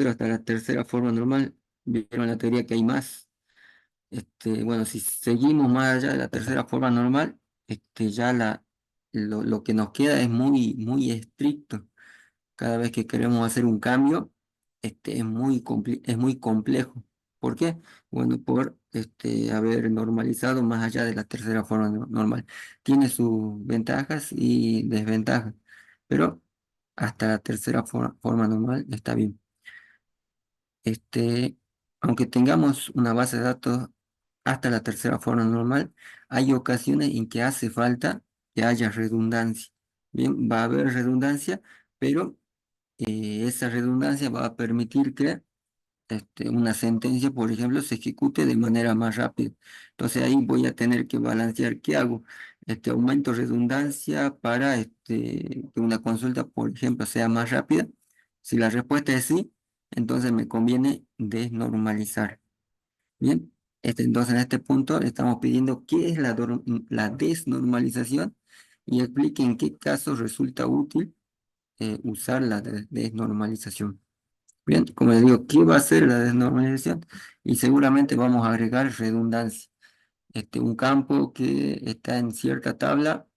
hasta la tercera forma normal. Vieron la teoría que hay más. Bueno, si seguimos más allá de la tercera forma normal, ya lo que nos queda es muy estricto. Cada vez que queremos hacer un cambio, es muy complejo. ¿Por qué? Bueno, por haber normalizado más allá de la tercera forma normal. Tiene sus ventajas y desventajas, pero hasta la tercera forma normal está bien. Este, Aunque tengamos una base de datos hasta la tercera forma normal, hay ocasiones en que hace falta que haya redundancia. Bien, va a haber redundancia, pero esa redundancia va a permitir que una sentencia, por ejemplo, se ejecute de manera más rápida. Entonces ahí voy a tener que balancear qué hago. Aumento redundancia para que una consulta, por ejemplo, sea más rápida. Si la respuesta es sí, entonces me conviene desnormalizar. Bien, entonces en este punto le estamos pidiendo qué es la desnormalización y explique en qué casos resulta útil usar la desnormalización. Bien, como les digo, ¿qué va a ser la desnormalización? Y seguramente vamos a agregar redundancia. Un campo que está en cierta tabla,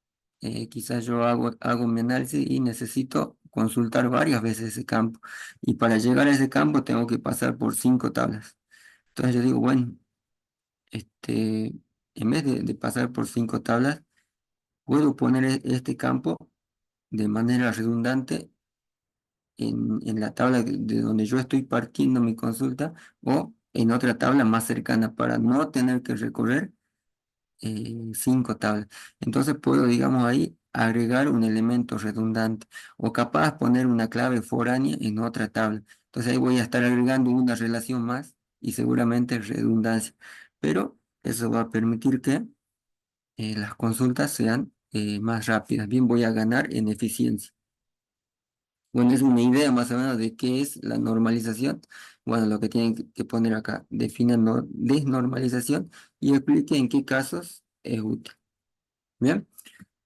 quizás yo hago mi análisis y necesito consultar varias veces ese campo. Y para llegar a ese campo tengo que pasar por 5 tablas. Entonces yo digo, bueno, en vez de pasar por 5 tablas, puedo poner este campo de manera redundante en la tabla de donde yo estoy partiendo mi consulta o en otra tabla más cercana para no tener que recorrer 5 tablas. Entonces puedo, digamos, ahí agregar un elemento redundante o capaz poner una clave foránea en otra tabla. Entonces ahí voy a estar agregando una relación más y seguramente redundancia. Pero eso va a permitir que las consultas sean más rápidas. Bien, voy a ganar en eficiencia. Bueno, es una idea más o menos de qué es la normalización. Bueno, lo que tienen que poner acá, definan desnormalización y explique en qué casos es útil. Bien.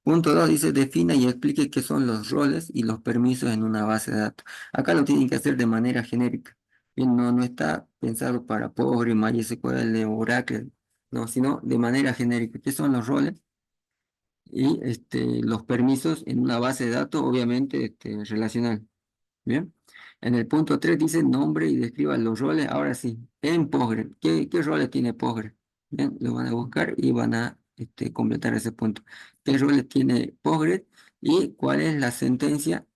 Punto 2 dice, defina y explique qué son los roles y los permisos en una base de datos. Acá lo tienen que hacer de manera genérica. Bien, no está pensado para Postgre, MySQL o Oracle, no, sino de manera genérica. ¿Qué son los roles? Y los permisos en una base de datos, obviamente, relacional. Bien. En el punto 3 dice nombre y describa los roles. Ahora sí, en Postgre. ¿Qué roles tiene Postgre? Bien, lo van a buscar y van a completar ese punto. ¿Qué roles tiene Postgre? Y cuál es la sentencia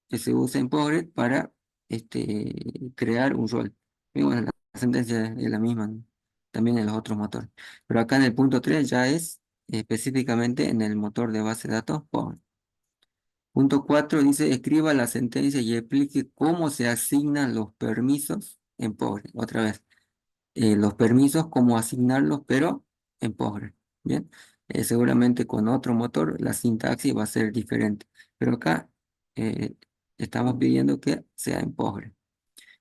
que se usa en Postgre para crear un rol. Bien, bueno, la sentencia es la misma, ¿no? También en los otros motores. Pero acá en el punto 3 ya es específicamente en el motor de base de datos Postgre. Punto 4 dice, escriba la sentencia y explique cómo se asignan los permisos en Postgre. Otra vez, los permisos, cómo asignarlos, pero en Postgre. Bien, seguramente con otro motor la sintaxis va a ser diferente, pero acá eh, estamos pidiendo que sea en Postgre.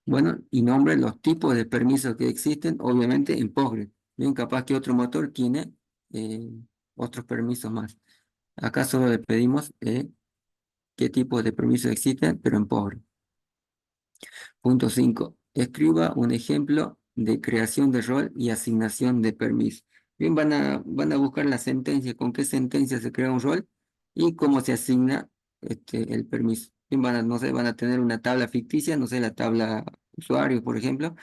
Bueno, y nombre los tipos de permisos que existen, obviamente en Postgre. Bien, capaz que otro motor tiene eh, otros permisos más. Acá solo le pedimos qué tipos de permisos existen, pero en pobre. Punto 5. Escriba un ejemplo de creación de rol y asignación de permiso. Bien, van a buscar la sentencia, con qué sentencia se crea un rol y cómo se asigna el permiso. Bien, no sé, van a tener una tabla ficticia, no sé, la tabla usuario, por ejemplo,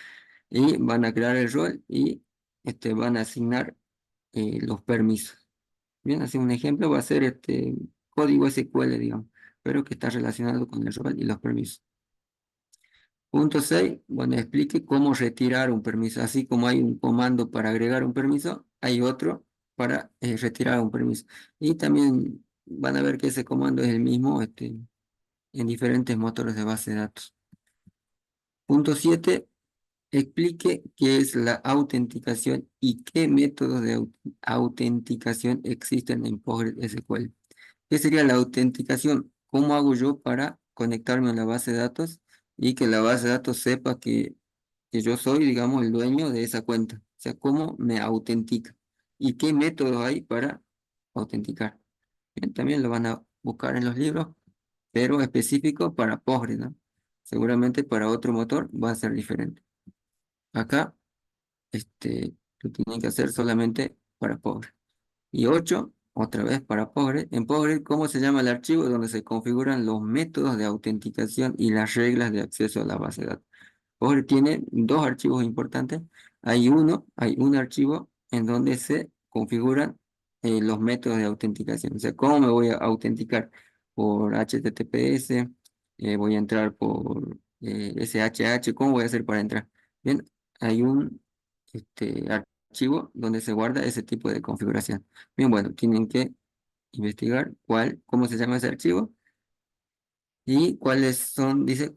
y van a crear el rol y van a asignar los permisos. Bien, así un ejemplo va a ser código SQL, digamos, pero que está relacionado con el rol y los permisos. Punto 6, bueno, explique cómo retirar un permiso. Así como hay un comando para agregar un permiso, hay otro para retirar un permiso. Y también van a ver que ese comando es el mismo en diferentes motores de base de datos. Punto 7, explique qué es la autenticación y qué métodos de autenticación existen en PostgreSQL. ¿Qué sería la autenticación? ¿Cómo hago yo para conectarme a la base de datos y que la base de datos sepa que yo soy, digamos, el dueño de esa cuenta? O sea, ¿cómo me autentica? ¿Y qué métodos hay para autenticar? Bien, también lo van a buscar en los libros, pero específico para Postgre, ¿no? Seguramente para otro motor va a ser diferente. Acá, lo tienen que hacer solamente para Power. Y 8 otra vez para Postgres. En Postgres, ¿cómo se llama el archivo donde se configuran los métodos de autenticación y las reglas de acceso a la base de datos? Postgres tiene dos archivos importantes. Hay un archivo en donde se configuran los métodos de autenticación. O sea, ¿cómo me voy a autenticar? Por HTTPS, voy a entrar por SHH, ¿cómo voy a hacer para entrar? Bien, hay un archivo donde se guarda ese tipo de configuración. Bien, bueno, tienen que investigar cómo se llama ese archivo y cuáles son, dice,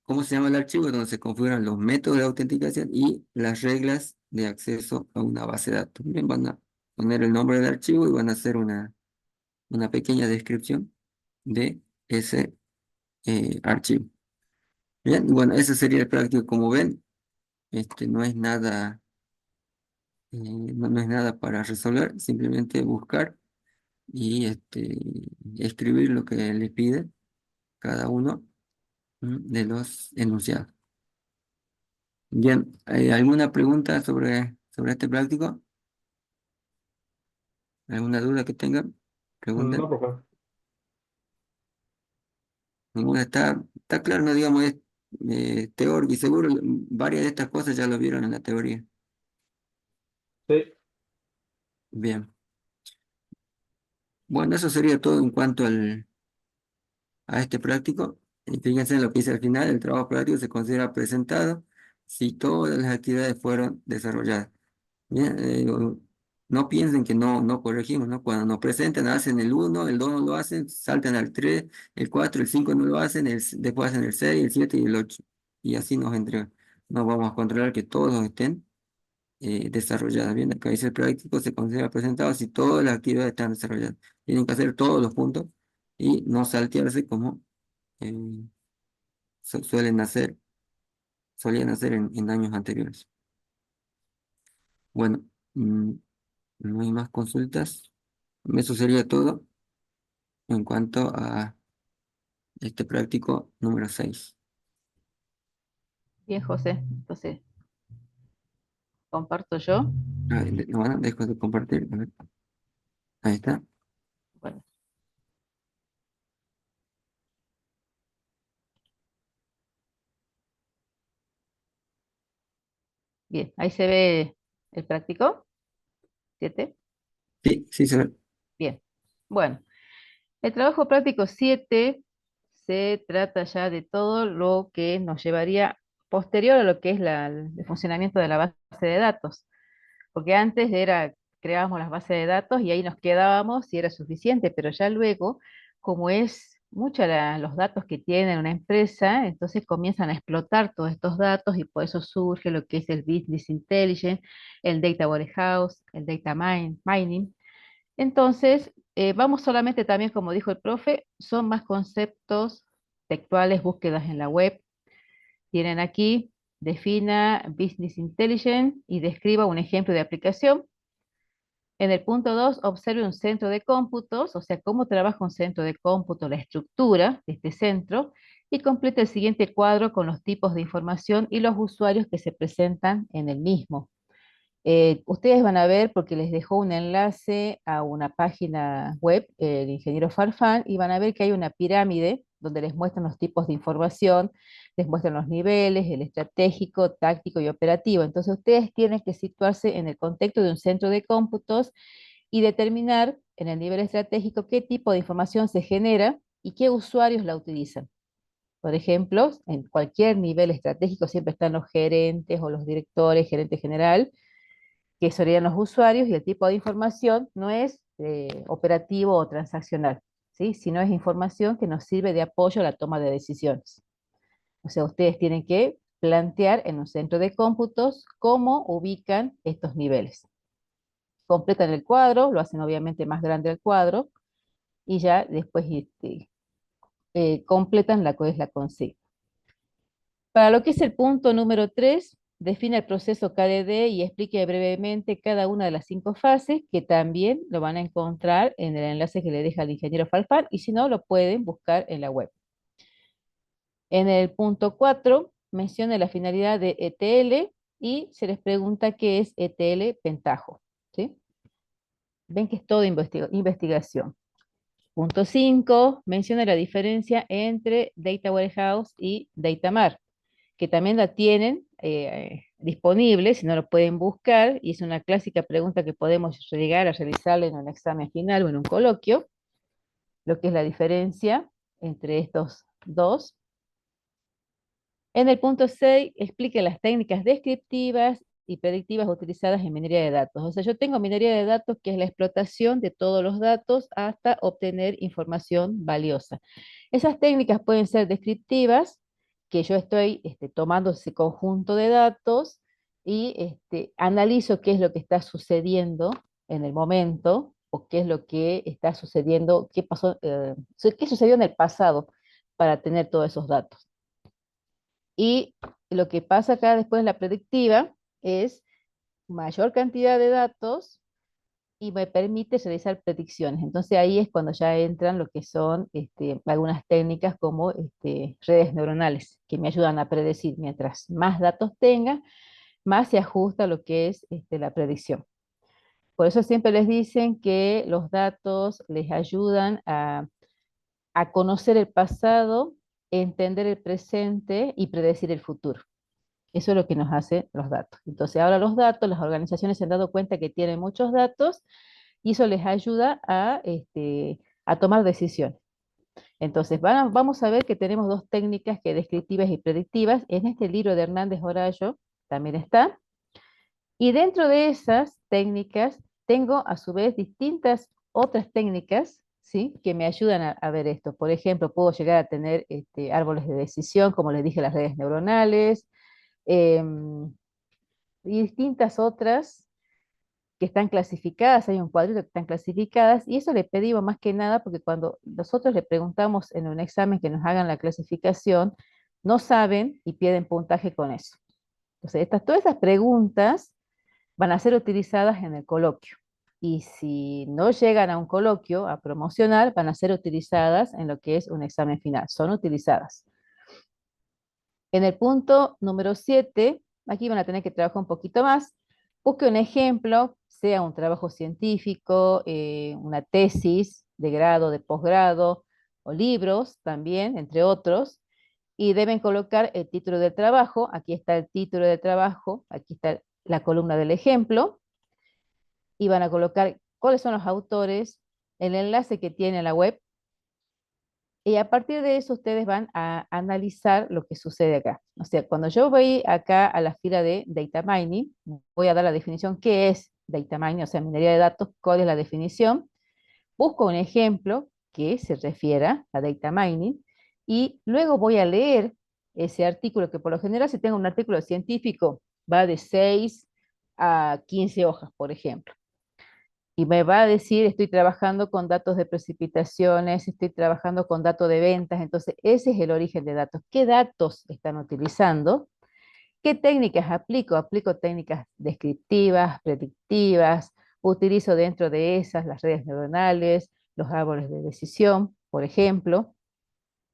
cómo se llama el archivo donde se configuran los métodos de autenticación y las reglas de acceso a una base de datos. Bien, van a poner el nombre del archivo y van a hacer una pequeña descripción de ese archivo. Bien, bueno, ese sería el práctico. Como ven, no es nada, no es nada para resolver, simplemente buscar y escribir lo que le pide cada uno de los enunciados. Bien, ¿alguna pregunta sobre este práctico? ¿Alguna duda que tengan? No, Pregunten. profe. Ninguna está claro, no digamos, es teórico y seguro varias de estas cosas ya lo vieron en la teoría. Sí. Bien, bueno, eso sería todo en cuanto a este práctico. Fíjense en lo que dice al final, el trabajo práctico se considera presentado si todas las actividades fueron desarrolladas. Bien, no piensen que no corregimos, ¿no? Cuando nos presentan, hacen el uno, el 2 no lo hacen, saltan al 3, el 4, el 5 no lo hacen, después hacen el 6, el 7 y el 8. Y así nos entregan. No vamos a controlar que todos estén desarrolladas. Bien, acá dice el práctico, se considera presentado si todas las actividades están desarrolladas. Tienen que hacer todos los puntos y no saltearse como eh, suelen hacer, solían hacer en años anteriores. Bueno, mm, no hay más consultas. Eso sería todo en cuanto a este práctico número 6. Bien, José. Entonces, comparto yo. Bueno, dejo de compartir. A ver, ahí está. Bueno, bien, ahí se ve el práctico 7. Sí, sí se ve. Bien. Bueno, el trabajo práctico 7 se trata ya de todo lo que nos llevaría posterior a lo que es el funcionamiento de la base de datos. Porque antes era, creábamos las bases de datos y ahí nos quedábamos y era suficiente, pero ya luego, como es muchos los datos que tiene una empresa, entonces comienzan a explotar todos estos datos y por eso surge lo que es el Business Intelligence, el Data Warehouse, el Mining. Entonces, vamos solamente también, como dijo el profe, son más conceptos textuales, búsquedas en la web. Tienen aquí, defina Business Intelligence y describa un ejemplo de aplicación. En el punto 2, observe un centro de cómputos, o sea, cómo trabaja un centro de cómputo, la estructura de este centro, y complete el siguiente cuadro con los tipos de información y los usuarios que se presentan en el mismo. Ustedes van a ver, porque les dejó un enlace a una página web, el ingeniero Farfán, y van a ver que hay una pirámide donde les muestran los tipos de información, les muestran los niveles, el estratégico, táctico y operativo. Entonces ustedes tienen que situarse en el contexto de un centro de cómputos y determinar en el nivel estratégico qué tipo de información se genera y qué usuarios la utilizan. Por ejemplo, en cualquier nivel estratégico siempre están los gerentes o los directores, gerente general, que serían los usuarios, y el tipo de información no es operativo o transaccional, ¿sí? Sino es información que nos sirve de apoyo a la toma de decisiones. O sea, ustedes tienen que plantear en un centro de cómputos cómo ubican estos niveles. Completan el cuadro, lo hacen obviamente más grande el cuadro, y ya después completan la que es la consigna. Para lo que es el punto número 3, define el proceso KDD y explique brevemente cada una de las 5 fases, que también lo van a encontrar en el enlace que le deja el ingeniero Falfán, y si no, lo pueden buscar en la web. En el punto 4 menciona la finalidad de ETL y se les pregunta qué es ETL Pentaho, ¿sí? Ven que es todo investigación. Punto 5 menciona la diferencia entre Data Warehouse y Data Mart, que también la tienen disponible, si no lo pueden buscar, y es una clásica pregunta que podemos llegar a realizarle en un examen final o en un coloquio, lo que es la diferencia entre estos dos. En el punto 6 explica las técnicas descriptivas y predictivas utilizadas en minería de datos. O sea, yo tengo minería de datos, que es la explotación de todos los datos hasta obtener información valiosa. Esas técnicas pueden ser descriptivas, que yo estoy tomando ese conjunto de datos y analizo qué es lo que está sucediendo en el momento, o qué es lo que está sucediendo, qué pasó, qué sucedió en el pasado para tener todos esos datos. Y lo que pasa acá después de la predictiva es mayor cantidad de datos y me permite realizar predicciones. Entonces ahí es cuando ya entran lo que son algunas técnicas como redes neuronales, que me ayudan a predecir. Mientras más datos tenga, más se ajusta a lo que es la predicción. Por eso siempre les dicen que los datos les ayudan a conocer el pasado, entender el presente y predecir el futuro. Eso es lo que nos hacen los datos. Entonces ahora los datos, las organizaciones se han dado cuenta que tienen muchos datos y eso les ayuda a tomar decisiones. Entonces vamos a ver que tenemos dos técnicas, que descriptivas y predictivas. En este libro de Hernández Horayo también está. Y dentro de esas técnicas tengo a su vez distintas otras técnicas, ¿sí?, que me ayudan a ver esto. Por ejemplo, puedo llegar a tener árboles de decisión, como les dije, las redes neuronales, em, y distintas otras que están clasificadas. Hay un cuadrito que están clasificadas, y eso le pedimos más que nada porque cuando nosotros le preguntamos en un examen que nos hagan la clasificación, no saben y pierden puntaje con eso. Entonces, todas esas preguntas van a ser utilizadas en el coloquio. Y si no llegan a un coloquio a promocionar, van a ser utilizadas en lo que es un examen final. Son utilizadas. En el punto número 7, aquí van a tener que trabajar un poquito más. Busque un ejemplo, sea un trabajo científico, una tesis de grado, de posgrado, o libros también, entre otros, y deben colocar el título del trabajo. Aquí está el título del trabajo, aquí está la columna del ejemplo, y van a colocar cuáles son los autores, el enlace que tiene la web, y a partir de eso ustedes van a analizar lo que sucede acá. O sea, cuando yo voy acá a la fila de Data Mining, voy a dar la definición, qué es Data Mining, o sea, minería de datos, cuál es la definición. Busco un ejemplo que se refiera a Data Mining, y luego voy a leer ese artículo, que por lo general, si tengo un artículo científico, va de 6 a 15 hojas, por ejemplo. Y me va a decir, estoy trabajando con datos de precipitaciones, estoy trabajando con datos de ventas. Entonces ese es el origen de datos. ¿Qué datos están utilizando? ¿Qué técnicas aplico? Aplico técnicas descriptivas, predictivas, utilizo dentro de esas las redes neuronales, los árboles de decisión, por ejemplo.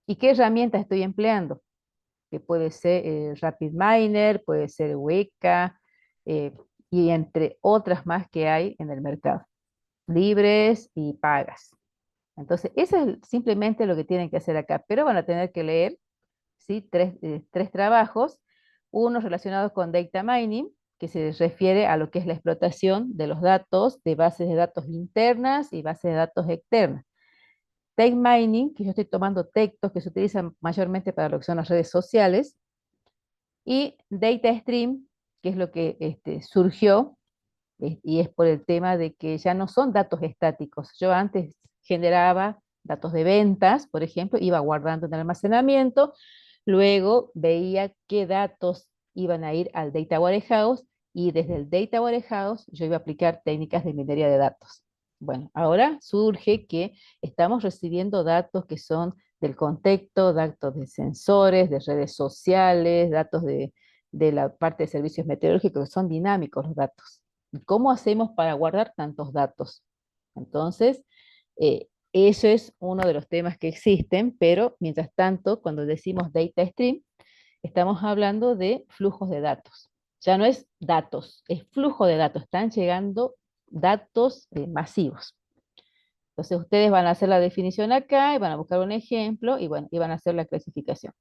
¿Y qué herramientas estoy empleando? Que puede ser RapidMiner, puede ser Weka, eh, y entre otras más que hay en el mercado, libres y pagas. Entonces, eso es simplemente lo que tienen que hacer acá, pero van a tener que leer, ¿sí?, tres trabajos, uno relacionado con data mining, que se refiere a lo que es la explotación de los datos de bases de datos internas y bases de datos externas. Text mining, que yo estoy tomando textos que se utilizan mayormente para lo que son las redes sociales, y data stream, que es lo que surgió, y es por el tema de que ya no son datos estáticos. Yo antes generaba datos de ventas, por ejemplo, iba guardando en el almacenamiento, luego veía qué datos iban a ir al Data Warehouse, y desde el Data Warehouse yo iba a aplicar técnicas de minería de datos. Bueno, ahora surge que estamos recibiendo datos que son del contexto, datos de sensores, de redes sociales, datos de la parte de servicios meteorológicos, que son dinámicos los datos. ¿Y cómo hacemos para guardar tantos datos? Entonces, Eso es uno de los temas que existen, pero mientras tanto, cuando decimos data stream, estamos hablando de flujos de datos. Ya no es datos, es flujo de datos. Están llegando datos masivos. Entonces ustedes van a hacer la definición acá y van a buscar un ejemplo y bueno, y van a hacer la clasificación.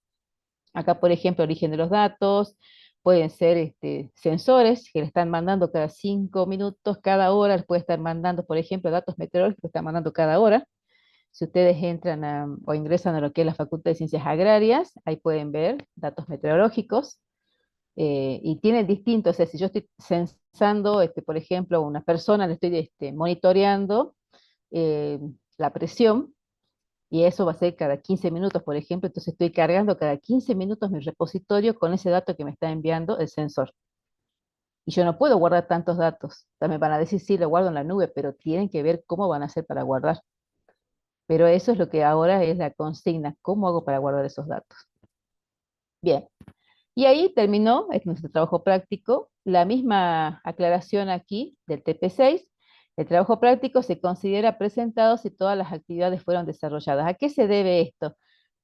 Acá, por ejemplo, origen de los datos, pueden ser sensores que le están mandando cada 5 minutos, cada hora, les puede estar mandando, por ejemplo, datos meteorológicos que están mandando cada hora. Si ustedes entran o ingresan a lo que es la Facultad de Ciencias Agrarias, ahí pueden ver datos meteorológicos. Y tienen distintos, o sea, si yo estoy censando, por ejemplo, una persona, le estoy monitoreando eh, la presión, y eso va a ser cada 15 minutos, por ejemplo, entonces estoy cargando cada 15 minutos mi repositorio con ese dato que me está enviando el sensor. Y yo no puedo guardar tantos datos. También van a decir, sí, lo guardo en la nube, pero tienen que ver cómo van a hacer para guardar. Pero eso es lo que ahora es la consigna, ¿cómo hago para guardar esos datos? Bien, y ahí terminó nuestro trabajo práctico. La misma aclaración aquí del TP6. El trabajo práctico se considera presentado si todas las actividades fueron desarrolladas. ¿A qué se debe esto?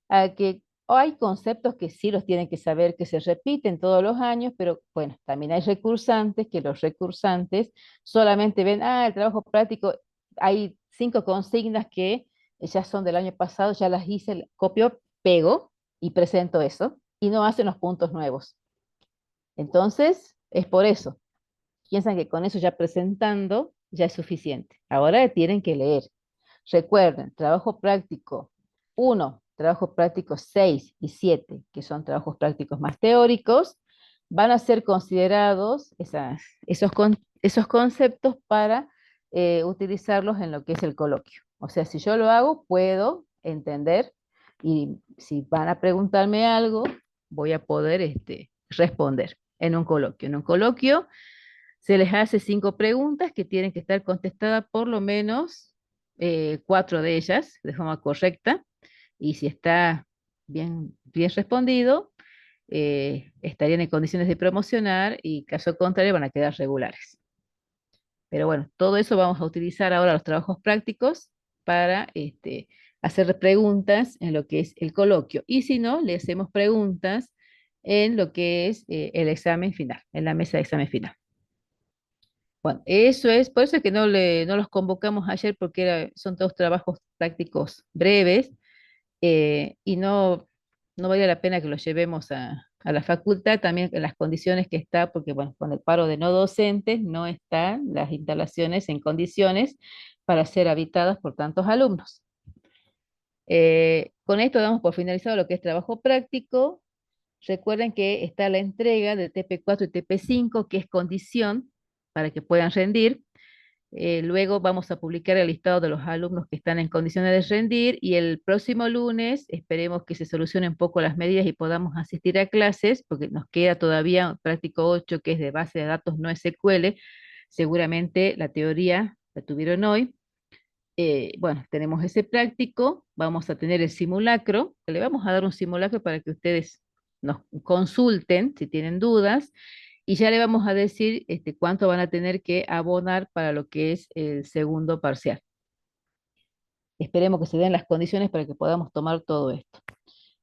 A que hay conceptos que sí los tienen que saber, que se repiten todos los años, pero bueno, también hay recursantes, que los recursantes solamente ven, el trabajo práctico, hay 5 consignas que ya son del año pasado, ya las hice, copio, pego y presento eso, y no hacen los puntos nuevos. Entonces, es por eso. Piensan que con eso ya presentando ya es suficiente. Ahora tienen que leer. Recuerden, trabajo práctico 1, trabajo práctico 6 y 7, que son trabajos prácticos más teóricos, van a ser considerados esos conceptos para utilizarlos en lo que es el coloquio. O sea, si yo lo hago, puedo entender y si van a preguntarme algo, voy a poder responder en un coloquio. En un coloquio se les hace 5 preguntas que tienen que estar contestadas por lo menos 4 de ellas de forma correcta. Y si está bien respondido, estarían en condiciones de promocionar y caso contrario van a quedar regulares. Pero bueno, todo eso vamos a utilizar ahora los trabajos prácticos para hacer preguntas en lo que es el coloquio. Y si no, le hacemos preguntas en lo que es el examen final, en la mesa de examen final. Bueno, eso es, por eso es que no los convocamos ayer porque son todos trabajos prácticos breves y no valía la pena que los llevemos a la facultad también en las condiciones que está, porque bueno, con el paro de no docentes no están las instalaciones en condiciones para ser habitadas por tantos alumnos. Con esto damos por finalizado lo que es trabajo práctico. Recuerden que está la entrega de TP4 y TP5, que es condición para que puedan rendir. Luego vamos a publicar el listado de los alumnos que están en condiciones de rendir y el próximo lunes esperemos que se solucionen un poco las medidas y podamos asistir a clases, porque nos queda todavía práctico 8, que es de base de datos no SQL. Seguramente la teoría la tuvieron hoy. Bueno, tenemos ese práctico, vamos a tener el simulacro, que le vamos a dar un simulacro para que ustedes nos consulten si tienen dudas, y ya le vamos a decir cuánto van a tener que abonar para lo que es el segundo parcial. Esperemos que se den las condiciones para que podamos tomar todo esto.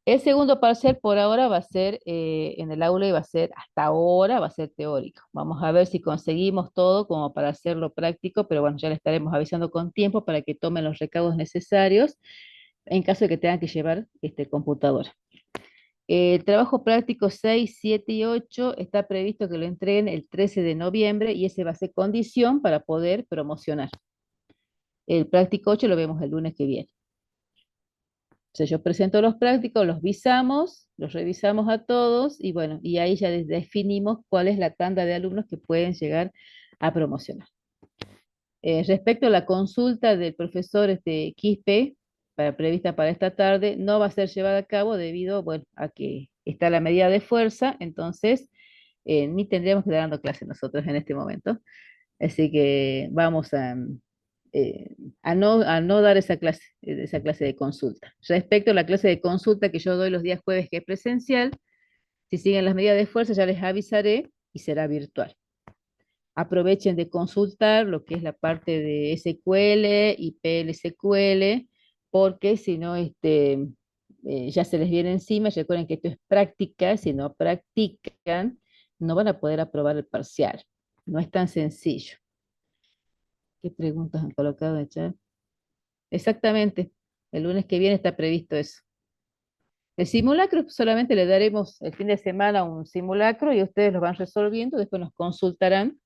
El segundo parcial por ahora va a ser en el aula y va a ser, hasta ahora, va a ser teórico. Vamos a ver si conseguimos todo como para hacerlo práctico, pero bueno, ya le estaremos avisando con tiempo para que tomen los recaudos necesarios en caso de que tengan que llevar computadora. El trabajo práctico 6, 7 y 8 está previsto que lo entreguen el 13 de noviembre y ese va a ser condición para poder promocionar. El práctico 8 lo vemos el lunes que viene. O sea, yo presento los prácticos, los visamos, los revisamos a todos y bueno, y ahí ya definimos cuál es la tanda de alumnos que pueden llegar a promocionar. Respecto a la consulta del profesor Quispe, prevista para esta tarde, no va a ser llevada a cabo debido, bueno, a que está la medida de fuerza, entonces ni tendríamos que estar dando clase nosotros en este momento. Así que vamos a no dar esa clase de consulta. Respecto a la clase de consulta que yo doy los días jueves, que es presencial, si siguen las medidas de fuerza ya les avisaré y será virtual. Aprovechen de consultar lo que es la parte de SQL y PLSQL porque si no, ya se les viene encima. Recuerden que esto es práctica, si no practican, no van a poder aprobar el parcial. No es tan sencillo. ¿Qué preguntas han colocado en el chat? Exactamente, el lunes que viene está previsto eso. El simulacro solamente le daremos el fin de semana un simulacro y ustedes lo van resolviendo, después nos consultarán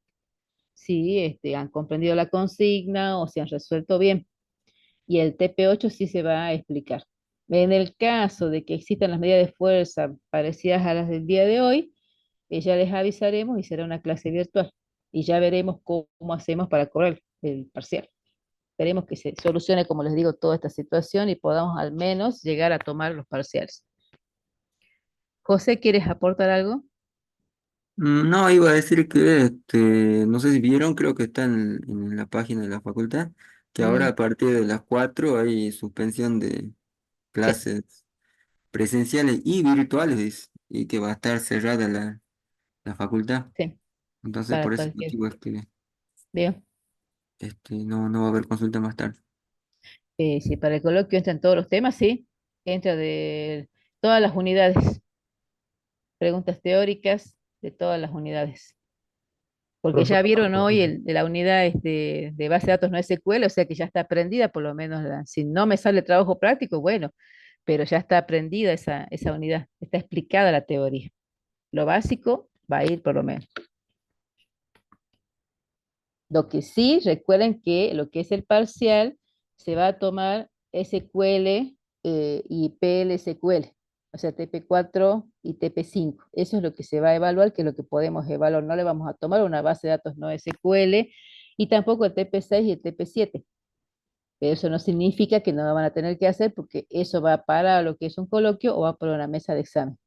si han comprendido la consigna o si han resuelto bien. Y el TP8 sí se va a explicar. En el caso de que existan las medidas de fuerza parecidas a las del día de hoy, ya les avisaremos y será una clase virtual. Y ya veremos cómo hacemos para correr el parcial. Esperemos que se solucione, como les digo, toda esta situación y podamos al menos llegar a tomar los parciales. José, ¿quieres aportar algo? No, iba a decir que, no sé si vieron, creo que está en la página de la facultad, que ahora Mm, a partir de las 4 hay suspensión de sí, clases presenciales y virtuales, dice, y que va a estar cerrada la facultad. sí, Entonces, para por ese cualquier. motivo es que Bien. no va a haber consulta más tarde. Si para el coloquio entran todos los temas, sí. Entra de todas las unidades, preguntas teóricas de todas las unidades. Porque ya Profesor, vieron hoy de la unidad de base de datos no SQL, o sea que ya está aprendida, por lo menos, si no me sale trabajo práctico, bueno, pero ya está aprendida esa unidad, está explicada la teoría. Lo básico va a ir por lo menos. Lo que sí, recuerden que lo que es el parcial se va a tomar SQL y PL-SQL, o sea, TP4 y TP5. Eso es lo que se va a evaluar, que es lo que podemos evaluar. No le vamos a tomar una base de datos no SQL y tampoco el TP6 y el TP7. Pero eso no significa que no lo van a tener que hacer porque eso va para lo que es un coloquio o va para una mesa de examen.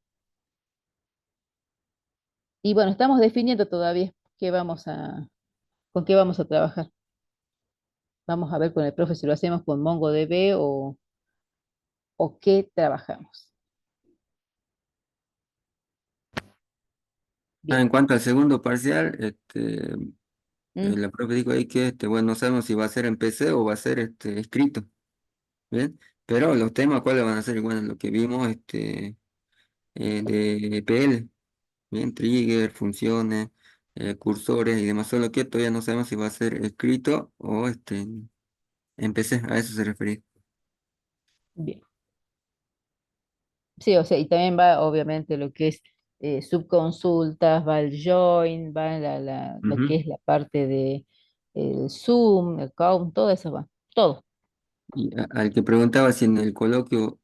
Y bueno, estamos definiendo todavía con qué vamos a trabajar. Vamos a ver con el profe si lo hacemos con MongoDB o qué trabajamos. Ah, Bien. en cuanto al segundo parcial, Mm, la profe dijo ahí que, bueno, no sabemos si va a ser en PC o va a ser escrito, ¿bien? Pero los temas, ¿cuáles van a ser? Bueno, lo que vimos, de PL, bien, trigger, funciones, cursores y demás, solo que todavía no sabemos si va a ser escrito o en PC, a eso se refería. bien. Sí, o sea, y también va obviamente lo que es subconsultas, va el join, va lo que Ujú. es la parte de el Zoom, el Count, todo eso va. Todo. Y al que preguntaba si en el coloquio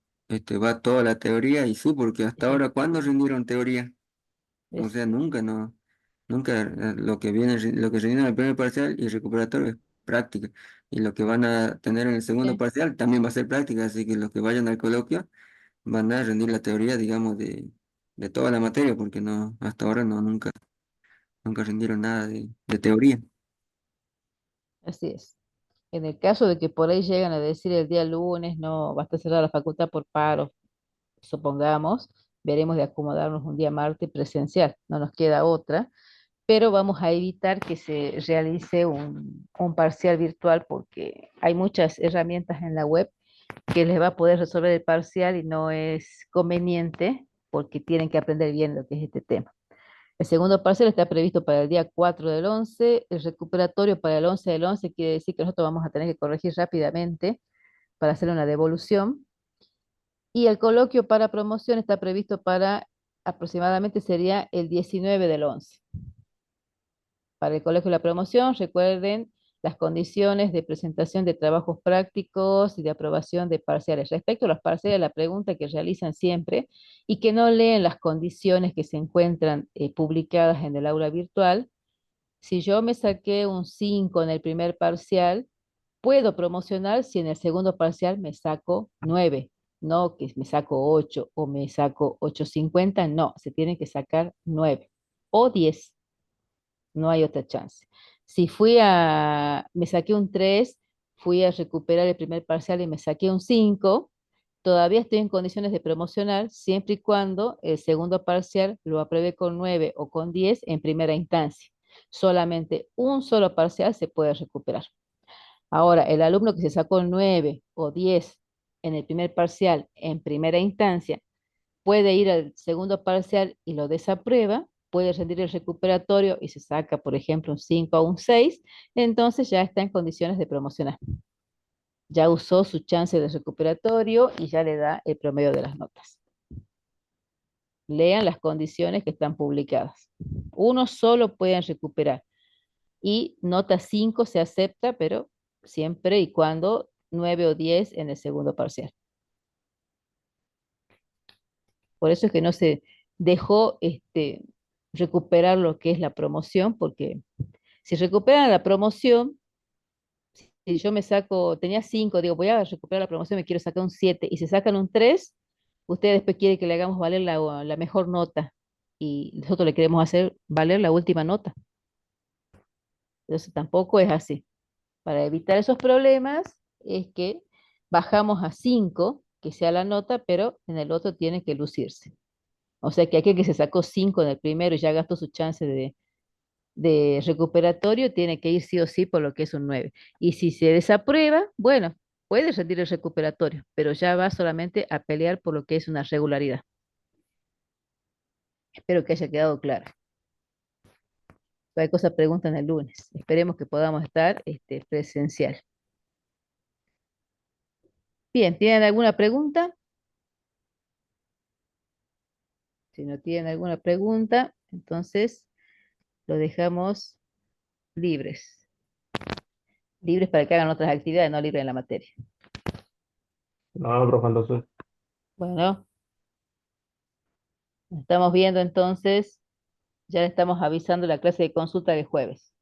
va toda la teoría, y sí, porque hasta Sí, ahora, ¿cuándo rindieron teoría? O es, sea, nunca, no, nunca lo que viene, lo que rindieron en el primer parcial y recuperatorio es práctica. Y lo que van a tener en el segundo sí, parcial también va a ser práctica, así que los que vayan al coloquio van a rendir la teoría, digamos, de toda la materia, porque no, hasta ahora no, nunca rindieron nada de teoría. así es. En el caso de que por ahí llegan a decir el día lunes, no, va a estar cerrada la facultad por paro, supongamos, veremos de acomodarnos un día martes presencial, no nos queda otra, pero vamos a evitar que se realice un parcial virtual porque hay muchas herramientas en la web que les va a poder resolver el parcial y no es conveniente porque tienen que aprender bien lo que es este tema. El segundo parcial está previsto para el día 4 del 11, el recuperatorio para el 11 del 11 quiere decir que nosotros vamos a tener que corregir rápidamente para hacer una devolución. Y el coloquio para promoción está previsto para aproximadamente sería el 19 del 11. Para el colegio de la promoción, recuerden las condiciones de presentación de trabajos prácticos y de aprobación de parciales. Respecto a los parciales, la pregunta que realizan siempre y que no leen las condiciones que se encuentran publicadas en el aula virtual. Si yo me saqué un 5 en el primer parcial, puedo promocionar si en el segundo parcial me saco 9, no que me saco 8 o me saco 8,50, no, se tienen que sacar 9 o 10, no hay otra chance. Si me saqué un 3, fui a recuperar el primer parcial y me saqué un 5, todavía estoy en condiciones de promocionar siempre y cuando el segundo parcial lo apruebe con 9 o con 10 en primera instancia. Solamente un solo parcial se puede recuperar. Ahora, el alumno que se sacó 9 o 10 en el primer parcial en primera instancia, puede ir al segundo parcial y lo desaprueba, puede rendir el recuperatorio y se saca, por ejemplo, un 5 o un 6, entonces ya está en condiciones de promocionar. Ya usó su chance de recuperatorio y ya le da el promedio de las notas. Lean las condiciones que están publicadas. Uno solo pueden recuperar y nota 5 se acepta, pero siempre y cuando 9 o 10 en el segundo parcial. Por eso es que no se dejó recuperar lo que es la promoción, porque si recuperan la promoción, si yo me saco, tenía 5, digo, voy a recuperar la promoción, me quiero sacar un 7, y se sacan un 3, ustedes después quieren que le hagamos valer la mejor nota, y nosotros le queremos hacer valer la última nota. Entonces tampoco es así. Para evitar esos problemas es que bajamos a 5, que sea la nota, pero en el otro tiene que lucirse. O sea que aquel que se sacó 5 en el primero y ya gastó su chance de recuperatorio, tiene que ir sí o sí por lo que es un 9. Y si se desaprueba, bueno, puede rendir el recuperatorio, pero ya va solamente a pelear por lo que es una regularidad. Espero que haya quedado claro. Cualquier cosa preguntan el lunes. Esperemos que podamos estar presencial. Bien, ¿tienen alguna pregunta? Si no tienen alguna pregunta, entonces lo dejamos libres. Libres para que hagan otras actividades, no libres en la materia. No, profe, entonces. Bueno, nos estamos viendo entonces. Ya le estamos avisando la clase de consulta de jueves.